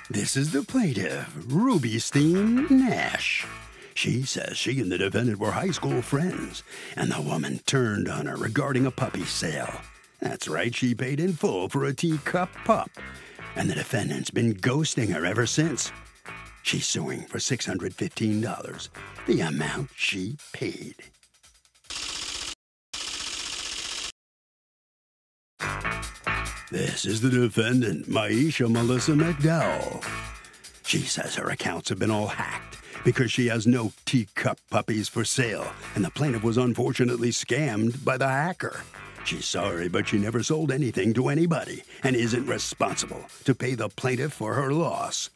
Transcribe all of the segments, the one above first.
This is the plaintiff, Rubystein Nash. She says she and the defendant were high school friends, and the woman turned on her regarding a puppy sale. That's right, she paid in full for a teacup pup, and the defendant's been ghosting her ever since. She's suing for $615, the amount she paid. This is the defendant, Maisha Melissa McDowell. She says her accounts have been all hacked because she has no teacup puppies for sale, and the plaintiff was unfortunately scammed by the hacker. She's sorry, but she never sold anything to anybody and isn't responsible to pay the plaintiff for her loss.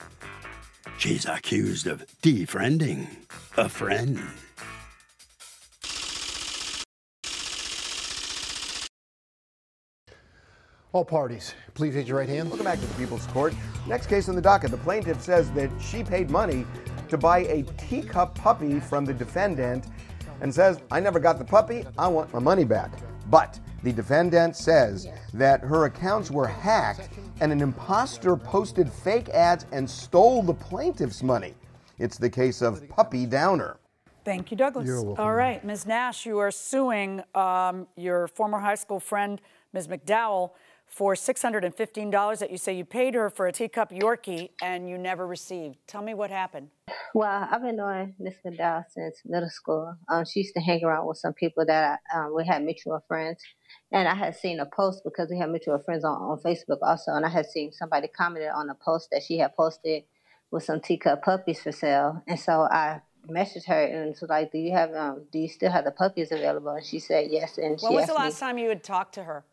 She's accused of defriending a friend. All parties, please raise your right hand. Welcome back to the People's Court. Next case on the docket, the plaintiff says that she paid money to buy a teacup puppy from the defendant and says, I never got the puppy, I want my money back. But the defendant says that her accounts were hacked and an imposter posted fake ads and stole the plaintiff's money. It's the case of Puppy Downer. Thank you, Douglas. You're welcome. All right, Ms. Nash, you are suing your former high school friend, Ms. McDowell, for $615 that you say you paid her for a teacup Yorkie and you never received. Tell me what happened. Well, I've been knowing Miss McDowell since middle school. She used to hang around with some people that we had mutual friends. And I had seen a post because we have mutual friends on Facebook also. And I had seen somebody commented on a post that she had posted with some teacup puppies for sale. And so I messaged her and was like, do you still have the puppies available? And she said yes. And when was the last time you had talked to her?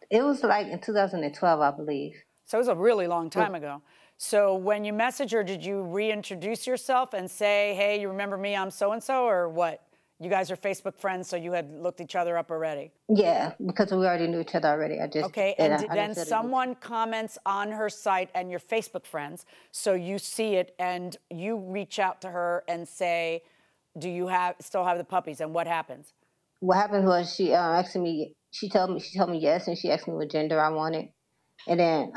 It was like in 2012, I believe. So it was a really long time ago. So when you messaged her, did you reintroduce yourself and say, hey, you remember me, I'm so-and-so, or what? You guys are Facebook friends, so you had looked each other up already? Yeah, because we already knew each other already. Okay, and then someone comments on her site and you're Facebook friends, so you see it and you reach out to her and say, do you still have the puppies, and what happens? What happened was she asked me, she told me yes, and she asked me what gender I wanted. And then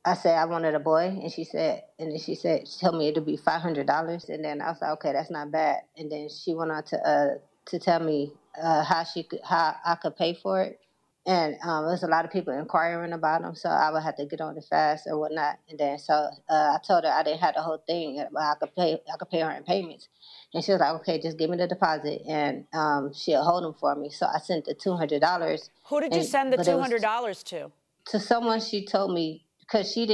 I said I wanted a boy, and she told me it'd be $500. And then I was like, okay, that's not bad. And then she went on to tell me how I could pay for it. And there's a lot of people inquiring about them, so I would have to get on it fast or whatnot. And then so I told her I didn't have the whole thing, but I could pay her in payments. And she was like, okay, just give me the deposit, and she'll hold them for me. So I sent the $200. Who did you send the $200 to? To someone she told me, because she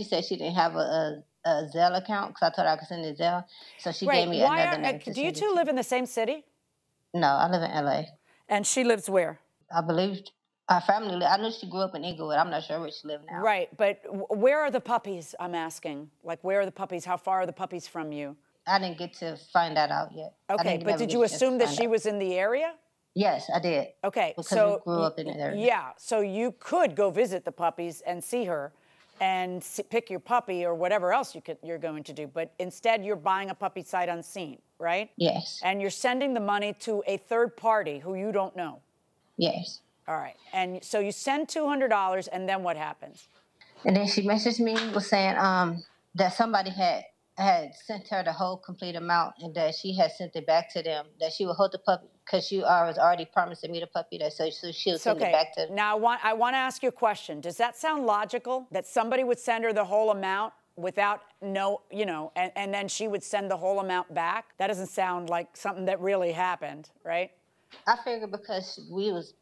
said she didn't have a Zelle account, because I told her I could send a Zelle. So she gave me another name. Do you two live in the same city? No, I live in L.A. And she lives where? I believe our family, I know she grew up in Inglewood. I'm not sure where she lives now. Right, but where are the puppies, I'm asking? Like, where are the puppies? How far are the puppies from you? I didn't get to find that out yet. Okay, but did you assume that she was in the area? Yes, I did. Okay, because so we grew up in the area. Yeah, so you could go visit the puppies and see her and pick your puppy or whatever else you're going to do. But instead, you're buying a puppy sight unseen, right? Yes. And you're sending the money to a third party who you don't know. Yes. All right, and so you send $200, and then what happens? And then she messaged me, was saying that somebody had sent her the whole complete amount, and that she had sent it back to them, that she would hold the puppy, because she was already promising me the puppy, so she'll send it back to them. Now, I want to ask you a question. Does that sound logical, that somebody would send her the whole amount without and then she would send the whole amount back? That doesn't sound like something that really happened, right? I figured because we was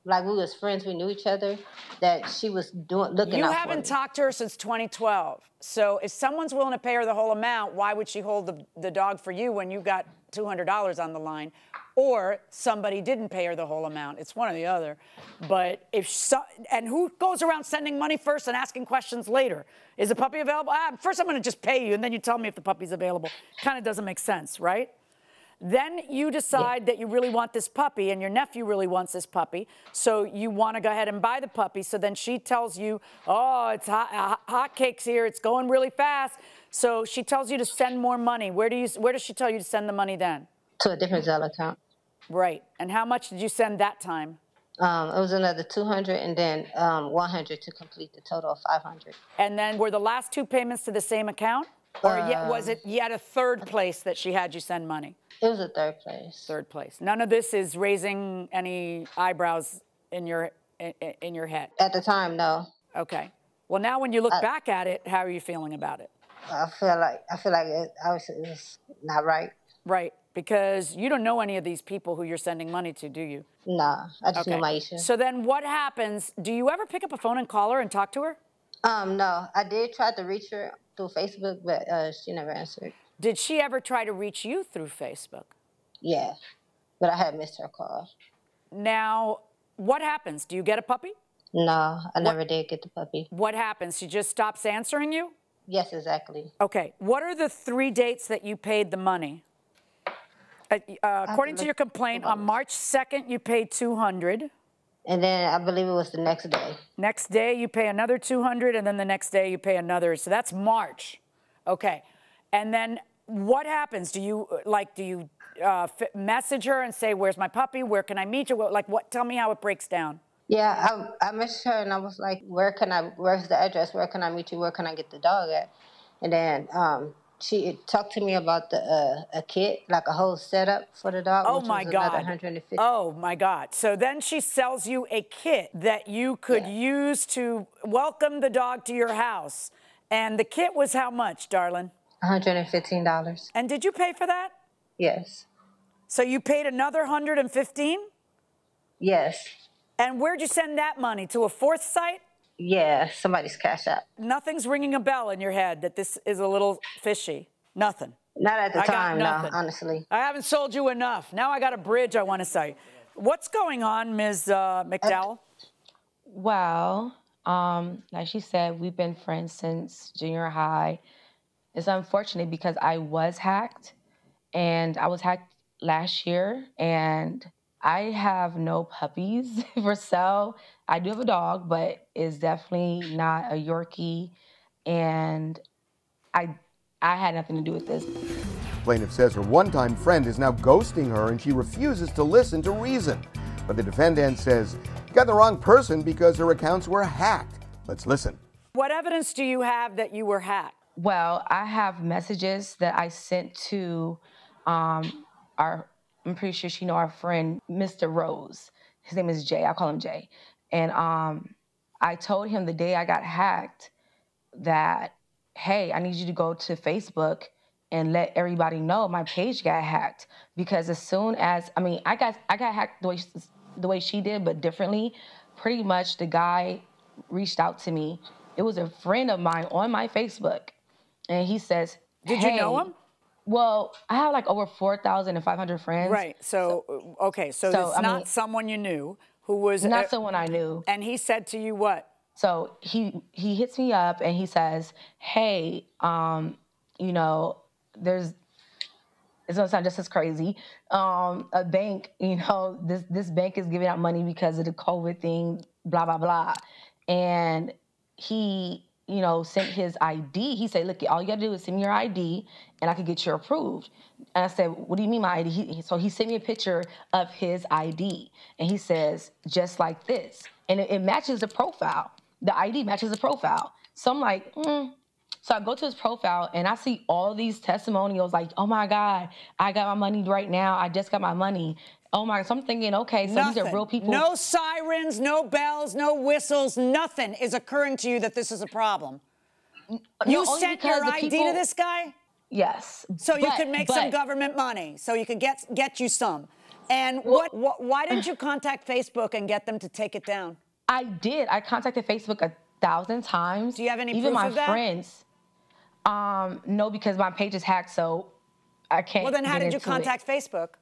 friends, we knew each other, that she was looking out for me. You haven't talked to her since 2012. So if someone's willing to pay her the whole amount, why would she hold the dog for you when you got $200 on the line? Or somebody didn't pay her the whole amount. It's one or the other. But and who goes around sending money first and asking questions later? Is the puppy available? First I'm going to just pay you, and then you tell me if the puppy's available. Kind of doesn't make sense, right? Then you decide that you really want this puppy, and your nephew really wants this puppy, so you want to go ahead and buy the puppy. So then she tells you, oh, it's hot cakes here. It's going really fast. So she tells you to send more money. Where does she tell you to send the money then? To a different Zelle account. Right. And how much did you send that time? It was another $200 and then $100 to complete the total of $500. And then were the last two payments to the same account? Or yet, was it yet a third place that she had you send money? It was a third place. Third place. None of this is raising any eyebrows in your head. At the time, no. Okay. Well, now when you look back at it, how are you feeling about it? I feel like it obviously is not right. Right, because you don't know any of these people who you're sending money to, do you? Nah, I just knew Maisha. So then what happens? Do you ever pick up a phone and call her and talk to her? No, I did try to reach her through Facebook, but she never answered. Did she ever try to reach you through Facebook? Yeah, but I had missed her call. Now, what happens? Do you get a puppy? No, I never did get the puppy. What happens? She just stops answering you? Yes, exactly. Okay. What are the 3 dates that you paid the money? According to your complaint, on March 2nd, you paid $200. And then I believe it was the next day. Next day, you pay another $200, and then the next day, you pay another. So that's March. Okay. And then what happens? Do you message her and say, where's my puppy? Where can I meet you? Tell me how it breaks down. Yeah, I messaged her and I was like, where's the address? Where can I meet you? Where can I get the dog at? And then she talked to me about a kit, like a whole setup for the dog. Oh, which my was God. $150. Oh, my God. So then she sells you a kit that you could use to welcome the dog to your house. And the kit was how much, darling? $115. And did you pay for that? Yes. So you paid another $115? Yes. And where'd you send that money? To a fourth site? Yeah, somebody's Cash App. Nothing's ringing a bell in your head that this is a little fishy. Nothing. Not at the time, no, honestly. I haven't sold you enough. Now I got a bridge I want to say. What's going on, Ms. McDowell? Well, like she said, we've been friends since junior high. It's unfortunate because I was hacked, and I was hacked last year, and I have no puppies for sale. I do have a dog, but it's definitely not a Yorkie, and I had nothing to do with this. Plaintiff says her one-time friend is now ghosting her and she refuses to listen to reason. But the defendant says you got the wrong person because her accounts were hacked. Let's listen. What evidence do you have that you were hacked? Well, I have messages that I sent to I'm pretty sure she know our friend, Mr. Rose. His name is Jay. I call him Jay. And I told him the day I got hacked that, hey, I need you to go to Facebook and let everybody know my page got hacked. Because as soon as, I got hacked the way she did, but differently. Pretty much the guy reached out to me. It was a friend of mine on my Facebook. And he says, Did you know him? Well, I have like over 4,500 friends. Right. So it's not someone you knew who was not someone I knew. And he said to you what? So he hits me up and he says, "Hey, it's gonna sound just as crazy. A bank, this bank is giving out money because of the COVID thing, blah blah blah." And he sent his ID. He said, "Look, all you gotta do is send me your ID and I can get you approved." And I said, "What do you mean my ID?" So he sent me a picture of his ID and he says, "Just like this." And it matches the profile. The ID matches the profile. So I'm like, So I go to his profile and I see all these testimonials like, "Oh my God, I got my money right now. I just got my money." Oh my, so I'm thinking, okay, so Nothing. These are real people. No sirens, no bells, no whistles, nothing is occurring to you that this is a problem. You sent your ID to this guy? Yes. So you could make some government money, so you could get you some. And why didn't you contact Facebook and get them to take it down? I did. I contacted Facebook 1,000 times. Do you have any Even proof my of that? friends. No, because my page is hacked, so I can't. Well, then how did you contact Facebook?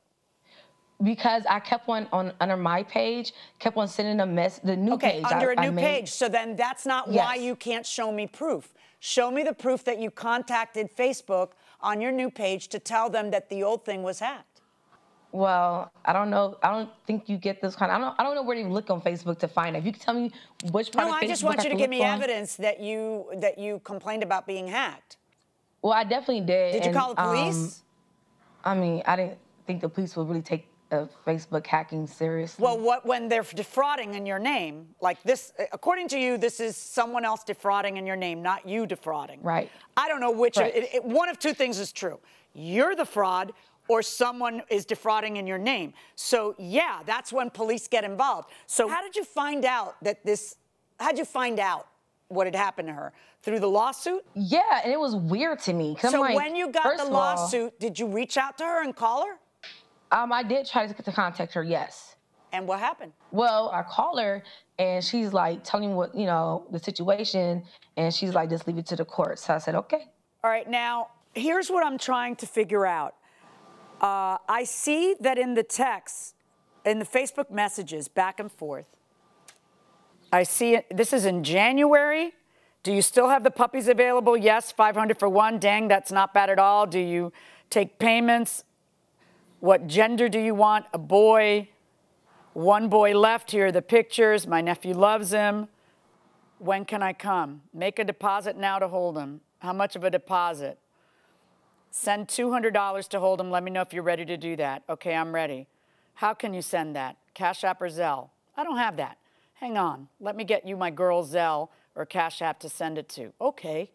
Because I kept one under my page, kept on sending them the new page. Okay, under a new page. So then that's not why you can't show me proof. Show me the proof that you contacted Facebook on your new page to tell them that the old thing was hacked. Well, I don't know. I don't think you get this kind of. I don't know where to look on Facebook to find it. If you can tell me which part of Facebook. No, I just want you to give me evidence that you complained about being hacked. Well, I definitely did. Did you call the police? I didn't think the police would really take Facebook hacking seriously. Well, when they're defrauding in your name, like this, according to you, this is someone else defrauding in your name, not you defrauding. Right. I don't know which. Right. One of two things is true. You're the fraud, or someone is defrauding in your name. So yeah, that's when police get involved. So how did you find out that this? How'd you find out what had happened to her? Through the lawsuit? Yeah, and it was weird to me. So like, when you got the lawsuit, did you reach out to her and call her? I did try to contact her, yes. And what happened? Well, I call her, and she's like telling me what, the situation, and she's like, just leave it to the court. So I said, okay. All right, now, here's what I'm trying to figure out. I see that in the text, in the Facebook messages, back and forth, I see it. This is in January. Do you still have the puppies available? Yes, 500 for one. Dang, that's not bad at all. Do you take payments? What gender do you want? A boy. One boy left. Here are the pictures. My nephew loves him. When can I come? Make a deposit now to hold him. How much of a deposit? Send $200 to hold him. Let me know if you're ready to do that. Okay, I'm ready. How can you send that? Cash App or Zelle? I don't have that. Hang on. Let me get you my girl's Zelle or Cash App to send it to. Okay.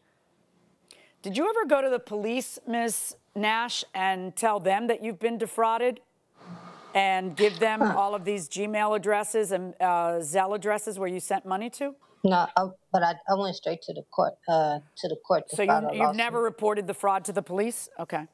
Did you ever go to the police, Ms. Nash, and tell them that you've been defrauded and give them all of these Gmail addresses and Zelle addresses where you sent money to? No, but I went straight to the court. So you've never reported the fraud to the police? Okay.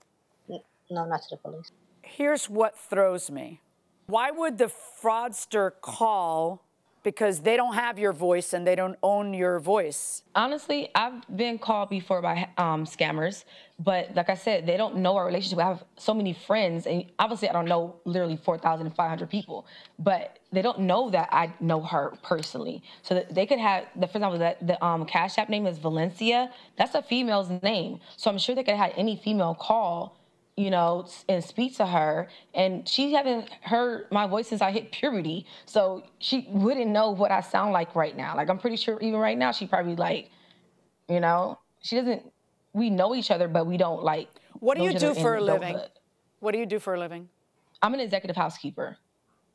No, not to the police. Here's what throws me. Why would the fraudster call? Because they don't have your voice and they don't own your voice. Honestly, I've been called before by scammers, but like I said, they don't know our relationship. I have so many friends, and obviously I don't know literally 4,500 people, but they don't know that I know her personally. So that they could have, for example, the Cash App name is Valencia. That's a female's name. So I'm sure they could have had any female call, and speak to her. And she hasn't heard my voice since I hit puberty. So she wouldn't know what I sound like right now. Like, I'm pretty sure even right now, she probably she doesn't, we know each other, but we don't What do you do for a living? What do you do for a living? I'm an executive housekeeper.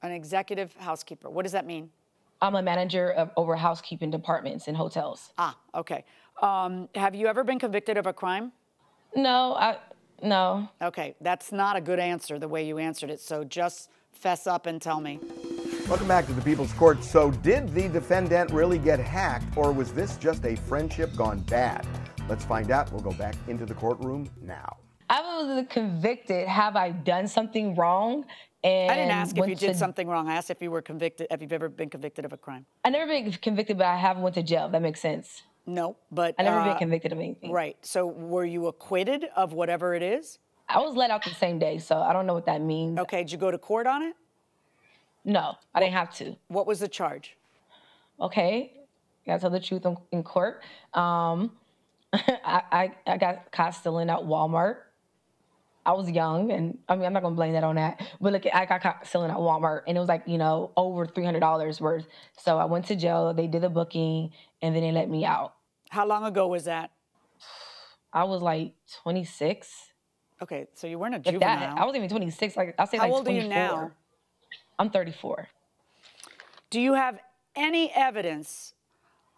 An executive housekeeper. What does that mean? I'm a manager over housekeeping departments in hotels. Ah, okay. Have you ever been convicted of a crime? No. Okay, that's not a good answer the way you answered it, so just fess up and tell me. Welcome back to the People's Court. So did the defendant really get hacked, or was this just a friendship gone bad? Let's find out. We'll go back into the courtroom now. I was convicted. Have I done something wrong? And I didn't ask if you did something wrong. I asked if you were convicted, if you've ever been convicted of a crime. I never been convicted, but I haven't went to jail. That makes sense. No, but... I never been convicted of anything. Right. So were you acquitted of whatever it is? I was let out the same day, so I don't know what that means. Okay. Did you go to court on it? No, I didn't have to. What was the charge? Okay. I gotta tell the truth in court. I got caught stealing at Walmart. I was young, and I mean, I'm not gonna blame that on that. But look, I got caught selling at Walmart, and it was over $300 worth. So I went to jail. They did the booking, and then they let me out. How long ago was that? I was 26. Okay, so you weren't a juvenile. I wasn't even 26. I'll say 24. How old are you now? I'm 34. Do you have any evidence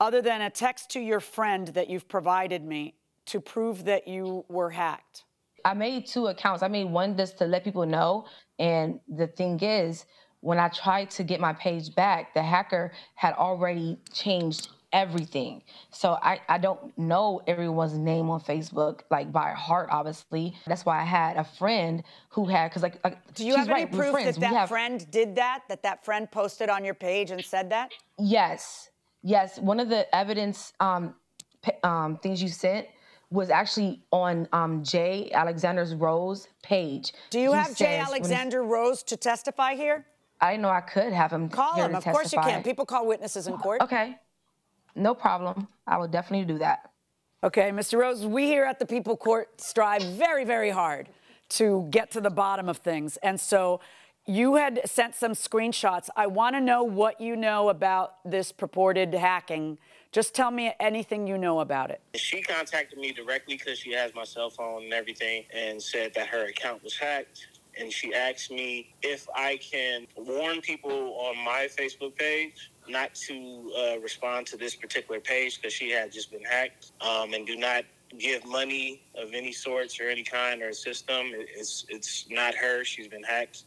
other than a text to your friend that you've provided me to prove that you were hacked? I made 2 accounts. I made one just to let people know. And the thing is, when I tried to get my page back, the hacker had already changed everything. So I don't know everyone's name on Facebook, by heart, obviously. That's why I had a friend who had, because do you have any proof that friend did that? That friend posted on your page and said that? Yes. One of the evidence things you sent was actually on J. Alexander Rose page. Do you have J. Alexander Rose to testify here? I didn't know I could have him. Call him. Of course you can. People call witnesses in court. Okay. No problem. I will definitely do that. Okay, Mr. Rose, we here at the People Court strive very, very hard to get to the bottom of things. And so you had sent some screenshots. I want to know what you know about this purported hacking. Just tell me anything you know about it. She contacted me directly because she has my cell phone and everything and said that her account was hacked. and she asked me if I can warn people on my Facebook page not to respond to this particular page because she had just been hacked, and do not give money of any sorts or any kind or system. It's not her. She's been hacked.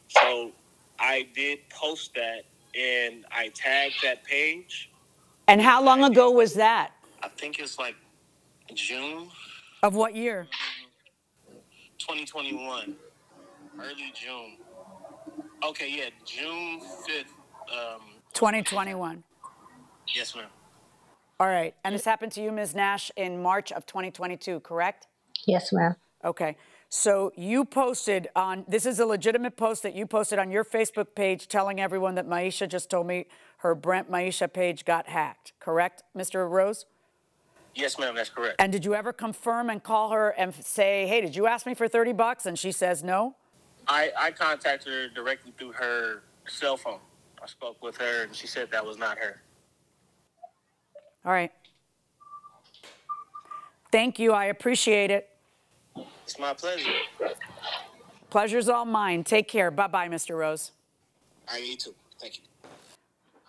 So I did post that, and I tagged that page. And how long ago was that? I think it's like June. Of what year? 2021. Early June. Okay, yeah, June 5th. 2021. Yes, ma'am. All right. And this happened to you, Ms. Nash, in March of 2022, correct? Yes, ma'am. Okay. So you posted on, this is a legitimate post that you posted on your Facebook page telling everyone that Maisha just told me her Brent Maisha page got hacked, correct, Mr. Rose? Yes, ma'am, that's correct. And did you ever confirm and call her and say, hey, did you ask me for $30? And she says no? I contacted her directly through her cell phone. I spoke with her, and she said that was not her. All right. Thank you. I appreciate it. It's my pleasure. Pleasure's all mine. Take care. Bye-bye, Mr. Rose. I need to. Thank you.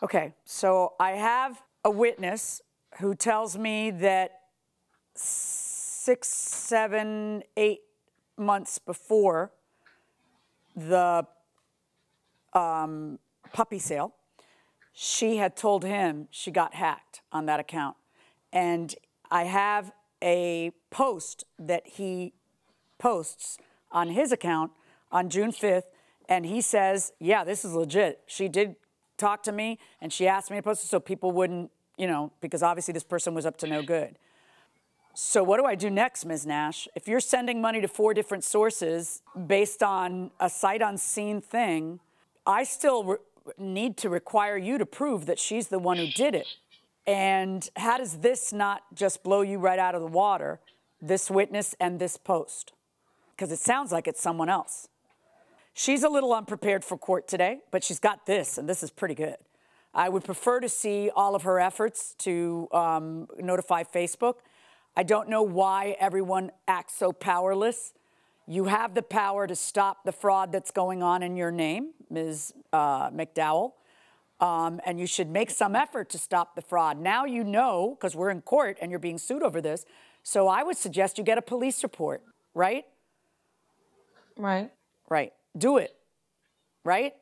Okay, so I have a witness who tells me that 6, 7, 8 months before the puppy sale, she had told him she got hacked on that account. And I have a post that he posts on his account on June 5th, and he says, yeah, this is legit. She did talk to me, and she asked me to post it so people wouldn't, because obviously this person was up to no good. So what do I do next, Ms. Nash? If you're sending money to 4 different sources based on a sight unseen thing, I still need to require you to prove that she's the one who did it. And how does this not just blow you right out of the water, this witness and this post? Because it sounds like it's someone else. She's a little unprepared for court today, but she's got this, and this is pretty good. I would prefer to see all of her efforts to notify Facebook. I don't know why everyone acts so powerless. You have the power to stop the fraud that's going on in your name, Ms. McDowell, and you should make some effort to stop the fraud. Now you know, because we're in court and you're being sued over this, so I would suggest you get a police report, right? Right. Right. Do it, right?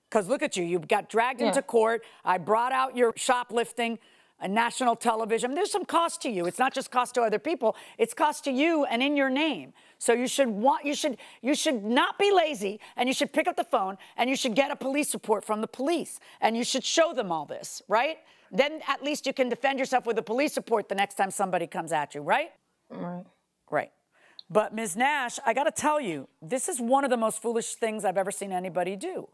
Because look at you. You got dragged into court. I brought out your shoplifting on national television. There's some cost to you. It's not just cost to other people. It's cost to you and in your name. So you should not be lazy, and you should pick up the phone, and you should get a police report from the police, and you should show them all this, right? Then at least you can defend yourself with a police report the next time somebody comes at you, right? Right. Right. But Ms. Nash, I got to tell you, this is one of the most foolish things I've ever seen anybody do.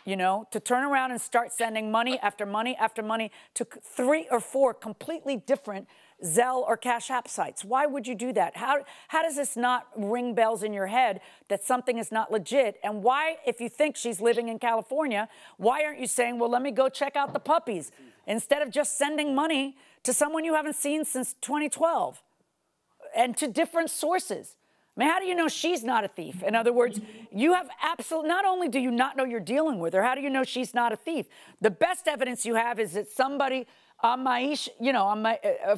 To turn around and start sending money after money after money to 3 or 4 completely different Zelle or Cash App sites. Why would you do that? How does this not ring bells in your head that something is not legit? And why, if you think she's living in California, why aren't you saying, well, let me go check out the puppies, instead of just sending money to someone you haven't seen since 2012 and to different sources? I mean, how do you know she's not a thief? In other words, you have not only do you not know you're dealing with her, how do you know she's not a thief? The best evidence you have is that somebody on Maisha,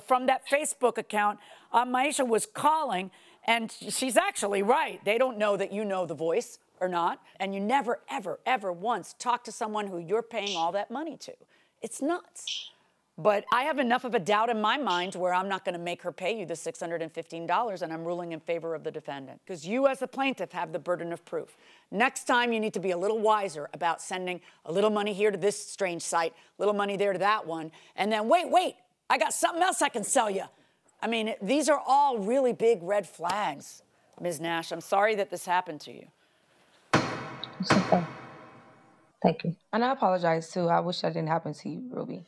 from that Facebook account, Maisha was calling, and she's actually right. They don't know that you know the voice or not, and you never, ever, ever once talk to someone who you're paying all that money to. It's nuts. But I have enough of a doubt in my mind where I'm not going to make her pay you the $615, and I'm ruling in favor of the defendant. Because you as the plaintiff have the burden of proof. Next time, you need to be a little wiser about sending a little money here to this strange site, a little money there to that one, and then, wait, I got something else I can sell you. I mean, these are all really big red flags, Ms. Nash. I'm sorry that this happened to you. It's okay. Thank you. And I apologize, too. I wish that didn't happen to you, Ruby.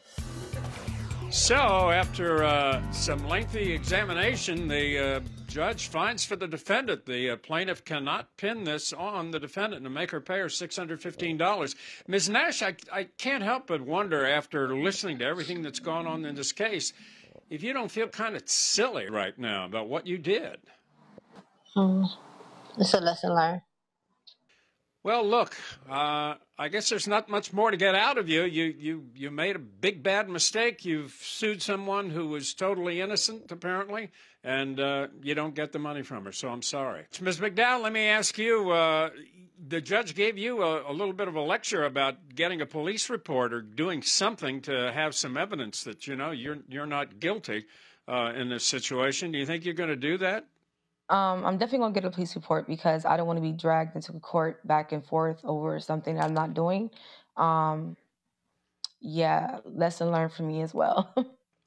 So, after some lengthy examination, the judge finds for the defendant. The plaintiff cannot pin this on the defendant and make her pay her $615. Ms. Nash, I can't help but wonder, after listening to everything that's gone on in this case, if you don't feel kind of silly right now about what you did. It's a lesson learned. Well, look, I guess there's not much more to get out of you. You made a big, bad mistake. You've sued someone who was totally innocent, apparently, and you don't get the money from her, so I'm sorry. Ms. McDowell, let me ask you, the judge gave you a little bit of a lecture about getting a police report or doing something to have some evidence that, you know, you're not guilty in this situation. Do you think you're going to do that? I'm definitely going to get a police report because I don't want to be dragged into court back and forth over something that I'm not doing. Yeah, lesson learned for me as well.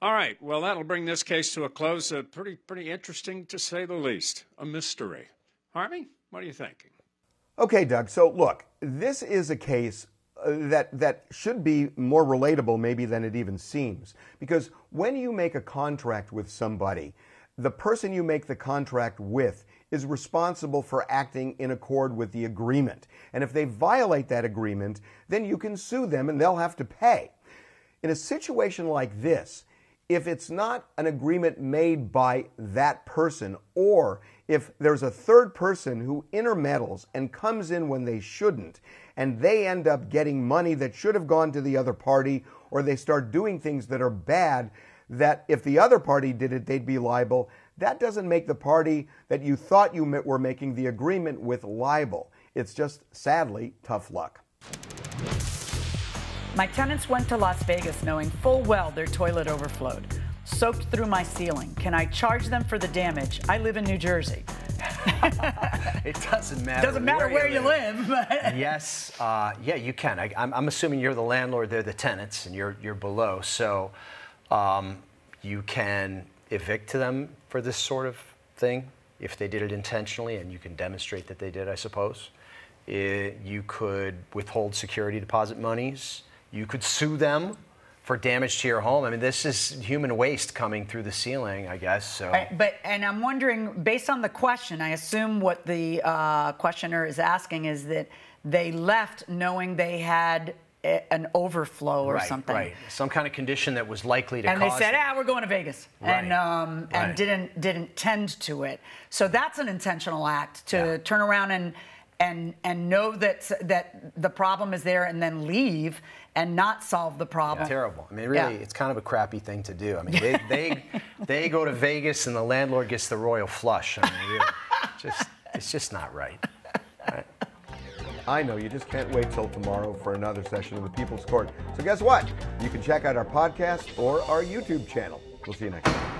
All right. Well, that'll bring this case to a close. Pretty interesting, to say the least. A mystery. Harvey, what are you thinking? Okay, Doug. So, look, this is a case that should be more relatable maybe than it even seems. Because when you make a contract with somebody, the person you make the contract with is responsible for acting in accord with the agreement. And if they violate that agreement, then you can sue them and they'll have to pay. In a situation like this, if it's not an agreement made by that person, or if there's a third person who intermeddles and comes in when they shouldn't, and they end up getting money that should have gone to the other party, or they start doing things that are bad, that if the other party did it, they'd be liable, that doesn't make the party that you thought you were making the agreement with liable. It's just, sadly, tough luck. My tenants went to Las Vegas knowing full well their toilet overflowed, soaked through my ceiling. Can I charge them for the damage? I live in New Jersey. It doesn't matter. Doesn't matter where you live. Yes, yeah, you can. I'm assuming you're the landlord, they're the tenants, and you're below. So you can evict them for this sort of thing if they did it intentionally, and you can demonstrate that they did, I suppose. You could withhold security deposit monies. You could sue them for damage to your home. I mean, this is human waste coming through the ceiling, I guess. So. And I'm wondering, based on the question, I assume what the questioner is asking is that they left knowing they had an overflow or something. Right, some kind of condition that was likely to cause. And they said, we're going to Vegas, right. and didn't tend to it. So that's an intentional act to turn around and know that the problem is there and then leave and not solve the problem. Yeah, terrible. I mean, really, it's kind of a crappy thing to do. I mean, they go to Vegas and the landlord gets the royal flush. I mean, really, it's just not right. Right? I know, you just can't wait till tomorrow for another session of the People's Court. So guess what? You can check out our podcast or our YouTube channel. We'll see you next time.